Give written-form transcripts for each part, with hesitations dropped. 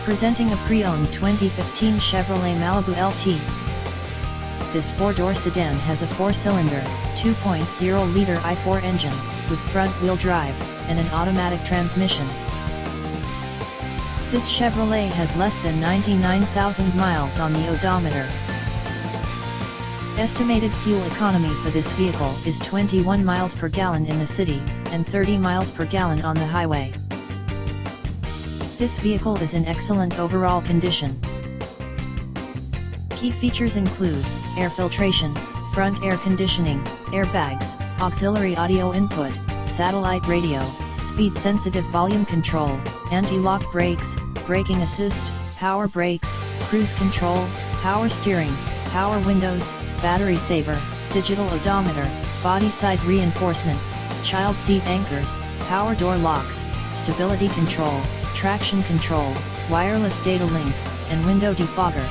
Presenting a pre-owned 2015 Chevrolet Malibu LT. This four-door sedan has a four-cylinder, 2.0-liter i4 engine, with front-wheel drive, and an automatic transmission. This Chevrolet has less than 99,000 miles on the odometer. Estimated fuel economy for this vehicle is 21 miles per gallon in the city, and 30 miles per gallon on the highway. This vehicle is in excellent overall condition. Key features include air filtration, front air conditioning, airbags, auxiliary audio input, satellite radio, speed-sensitive volume control, anti-lock brakes, braking assist, power brakes, cruise control, power steering, power windows, battery saver, digital odometer, body side reinforcements, child seat anchors, power door locks, stability control, traction control, wireless data link, and window defogger.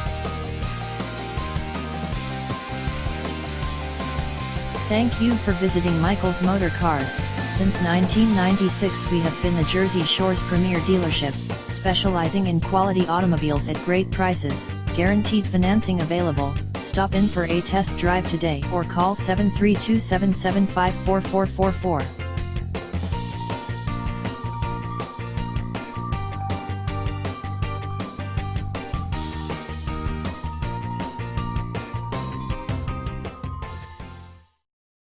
Thank you for visiting Michael's Motorcars. Since 1996 we have been the Jersey Shore's premier dealership, specializing in quality automobiles at great prices, guaranteed financing available. Stop in for a test drive today or call 732-775-4444.